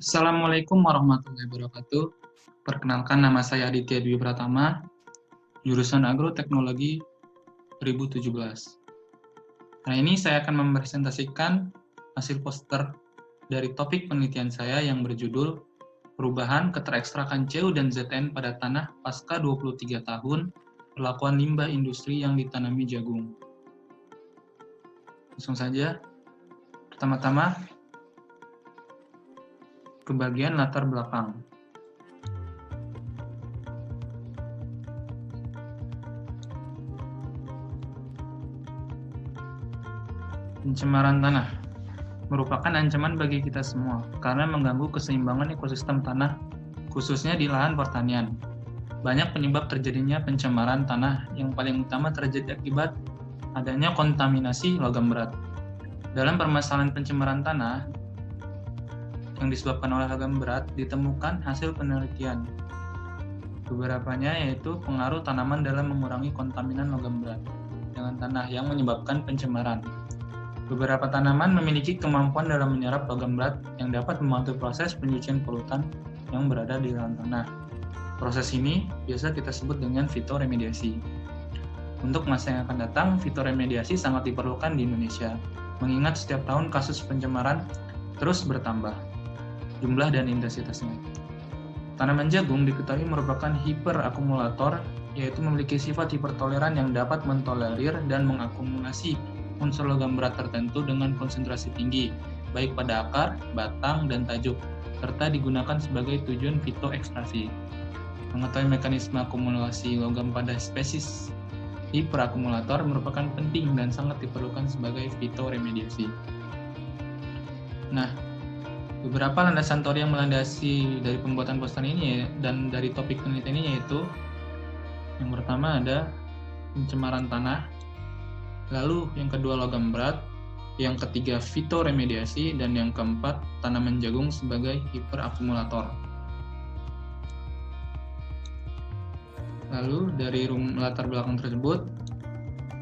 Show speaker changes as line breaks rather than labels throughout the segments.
Assalamualaikum warahmatullahi wabarakatuh. Perkenalkan, nama saya Aditya Dwi Pratama, jurusan Agroteknologi 2017. Nah, ini saya akan mempresentasikan hasil poster dari topik penelitian saya yang berjudul Perubahan Keterekstrakan CU dan ZN pada Tanah Pasca 23 tahun Perlakuan Limbah Industri yang Ditanami Jagung. Langsung saja. Pertama-tama, ke bagian latar belakang. Pencemaran tanah merupakan ancaman bagi kita semua karena mengganggu keseimbangan ekosistem tanah, khususnya di lahan pertanian. Banyak penyebab terjadinya pencemaran tanah, yang paling utama terjadi akibat adanya kontaminasi logam berat. Dalam permasalahan pencemaran tanah yang disebabkan oleh logam berat, ditemukan hasil penelitian. Beberapanya yaitu pengaruh tanaman dalam mengurangi kontaminan logam berat dengan tanah yang menyebabkan pencemaran. Beberapa tanaman memiliki kemampuan dalam menyerap logam berat yang dapat membantu proses penyucian polutan yang berada di dalam tanah. Proses ini biasa kita sebut dengan fitoremediasi. Untuk masa yang akan datang, fitoremediasi sangat diperlukan di Indonesia, mengingat setiap tahun kasus pencemaran terus bertambah, jumlah dan intensitasnya. Tanaman jagung diketahui merupakan hiperakumulator, yaitu memiliki sifat hipertoleran yang dapat mentolerir dan mengakumulasi unsur logam berat tertentu dengan konsentrasi tinggi, baik pada akar, batang, dan tajuk, serta digunakan sebagai tujuan fitoekstraksi. Mengetahui mekanisme akumulasi logam pada spesies hiperakumulator merupakan penting dan sangat diperlukan sebagai fitoremediasi. Nah, beberapa landasan teori yang melandasi dari pembuatan poster ini dan dari topik penelitian ini yaitu yang pertama ada pencemaran tanah, lalu yang kedua logam berat, yang ketiga fitoremediasi, dan yang keempat tanaman jagung sebagai hiperakumulator. Lalu dari latar belakang tersebut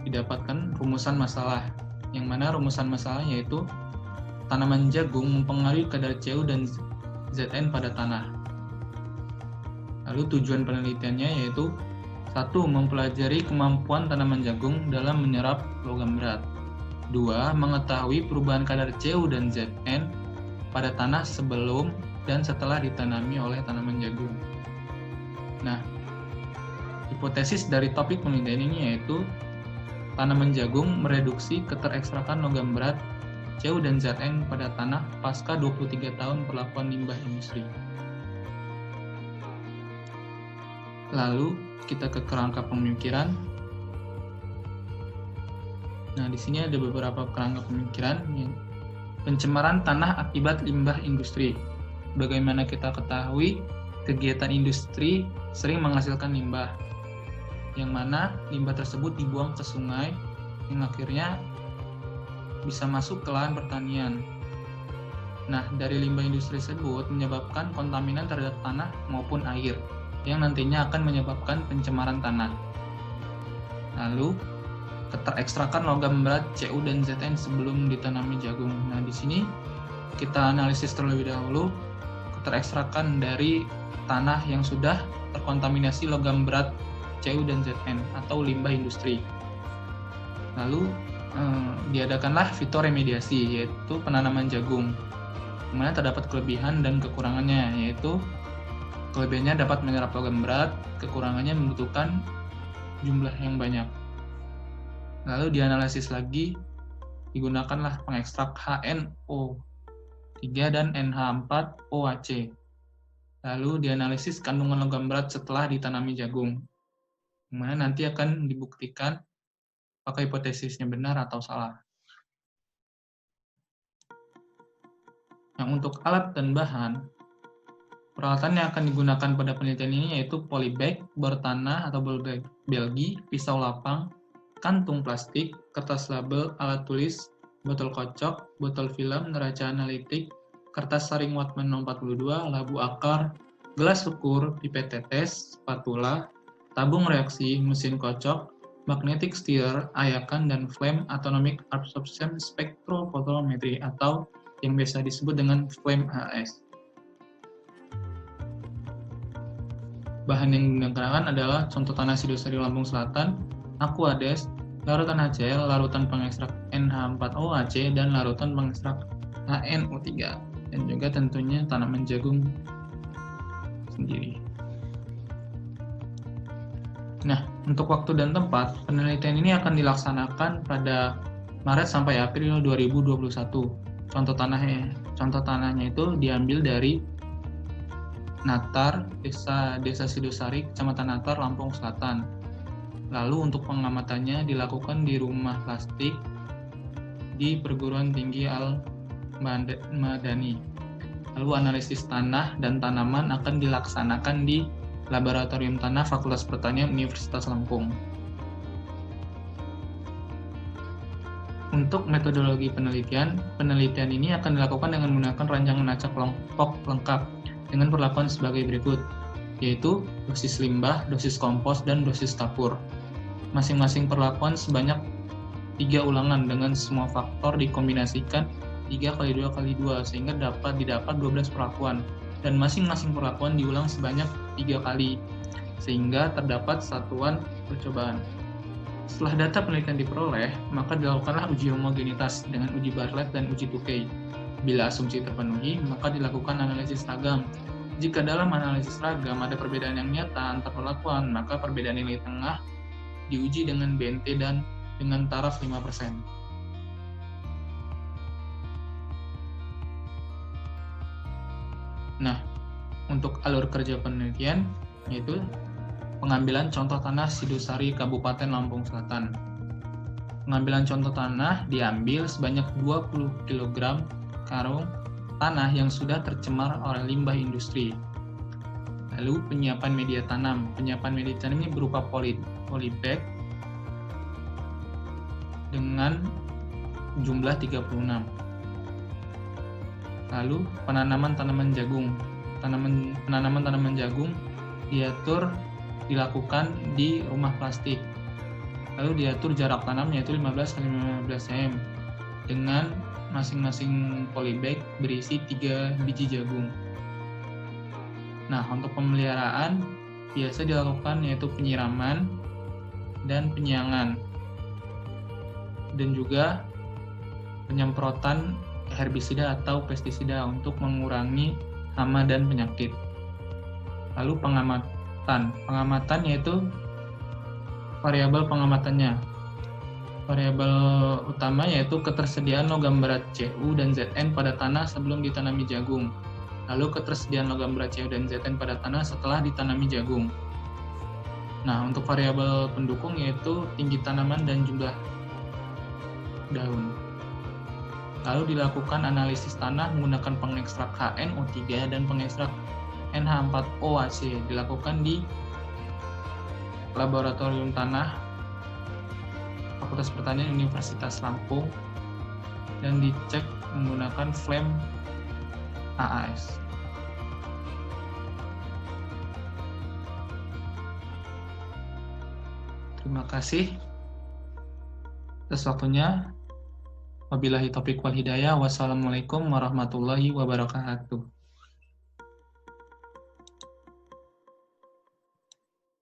didapatkan rumusan masalah, yang mana rumusan masalahnya yaitu tanaman jagung mempengaruhi kadar CU dan ZN pada tanah. Lalu tujuan penelitiannya yaitu 1. Mempelajari kemampuan tanaman jagung dalam menyerap logam berat. 2. Mengetahui perubahan kadar CU dan ZN pada tanah sebelum dan setelah ditanami oleh tanaman jagung. Nah, hipotesis dari topik penelitian ini yaitu tanaman jagung mereduksi keterekstrakan logam berat CU dan ZN pada tanah pasca 23 tahun perlakuan limbah industri. Lalu kita ke kerangka pemikiran. Nah, di sini ada beberapa kerangka pemikiran. Pencemaran tanah akibat limbah industri. Bagaimana kita ketahui, kegiatan industri sering menghasilkan limbah, yang mana limbah tersebut dibuang ke sungai, yang akhirnya bisa masuk ke lahan pertanian. Nah, dari limbah industri tersebut menyebabkan kontaminan terhadap tanah maupun air, yang nantinya akan menyebabkan pencemaran tanah. Lalu, keterekstrakan logam berat CU dan ZN sebelum ditanami jagung. Nah, di sini kita analisis terlebih dahulu keterekstrakan dari tanah yang sudah terkontaminasi logam berat CU dan ZN atau limbah industri. Lalu, diadakanlah fitoremediasi, yaitu penanaman jagung, di mana terdapat kelebihan dan kekurangannya, yaitu kelebihannya dapat menyerap logam berat, kekurangannya membutuhkan jumlah yang banyak. Lalu dianalisis lagi, digunakanlah pengekstrak HNO3 dan NH4OAC. Lalu dianalisis kandungan logam berat setelah ditanami jagung, di mana nanti akan dibuktikan apakah hipotesisnya benar atau salah. Yang untuk alat dan bahan, peralatan yang akan digunakan pada penelitian ini yaitu polybag, bor tanah atau bor belgi, pisau lapang, kantung plastik, kertas label, alat tulis, botol kocok, botol film, neraca analitik, kertas saring Wattman 42, labu akar, gelas ukur, pipet tetes, spatula, tabung reaksi, mesin kocok, magnetic stirrer, ayakan, dan flame atomic absorption spectrophotometry atau yang biasa disebut dengan flame AS. Bahan yang digunakan adalah contoh tanah Sidosari Lampung Selatan, Aquades, larutan HCl, larutan pengekstrak NH4OAC, dan larutan pengekstrak HNO3, dan juga tentunya tanaman jagung sendiri. Nah, untuk waktu dan tempat, penelitian ini akan dilaksanakan pada Maret sampai April 2021. Contoh tanahnya itu diambil dari Natar, Desa Sidosari, Kecamatan Natar, Lampung Selatan. Lalu untuk pengamatannya dilakukan di rumah plastik di Perguruan Tinggi Al-Madani. Lalu analisis tanah dan tanaman akan dilaksanakan di Laboratorium Tanah Fakultas Pertanian Universitas Lampung. Untuk metodologi penelitian ini akan dilakukan dengan menggunakan rancangan acak kelompok lengkap dengan perlakuan sebagai berikut, yaitu dosis limbah, dosis kompos, dan dosis tapur. Masing-masing perlakuan sebanyak 3 ulangan dengan semua faktor dikombinasikan 3x2x2 sehingga didapat 12 perlakuan, dan masing-masing perlakuan diulang sebanyak 3 kali sehingga terdapat satuan percobaan. Setelah data penelitian diperoleh, maka dilakukanlah uji homogenitas dengan uji Bartlett dan uji Tukey. Bila asumsi terpenuhi, maka dilakukan analisis ragam. Jika dalam analisis ragam ada perbedaan yang nyata antar perlakuan, maka perbedaan nilai tengah diuji dengan BNT dan dengan taraf 5%. Nah, untuk alur kerja penelitian, yaitu pengambilan contoh tanah Sidosari Kabupaten Lampung Selatan. Pengambilan contoh tanah diambil sebanyak 20 kg karung tanah yang sudah tercemar oleh limbah industri. Lalu penyiapan media tanam. Penyiapan media tanam ini berupa polybag dengan jumlah 36. Lalu penanaman tanaman jagung. Penanaman tanaman jagung dilakukan di rumah plastik. Lalu diatur jarak tanam yaitu 15 x 15 cm dengan masing-masing polybag berisi 3 biji jagung. Nah, untuk pemeliharaan biasa dilakukan yaitu penyiraman dan penyiangan, dan juga penyemprotan herbisida atau pestisida untuk mengurangi hama dan penyakit. Lalu pengamatan yaitu variabel pengamatannya. Variabel utama yaitu ketersediaan logam berat Cu dan Zn pada tanah sebelum ditanami jagung. Lalu ketersediaan logam berat Cu dan Zn pada tanah setelah ditanami jagung. Nah, untuk variabel pendukung yaitu tinggi tanaman dan jumlah daun. Lalu dilakukan analisis tanah menggunakan pengekstrak HNO3 dan pengekstrak NH4OAC. Dilakukan di Laboratorium Tanah Fakultas Pertanian Universitas Lampung dan dicek menggunakan flame AAS. Terima kasih atas waktunya. Wabillahi taufiq wal hidayah. Wassalamualaikum warahmatullahi wabarakatuh.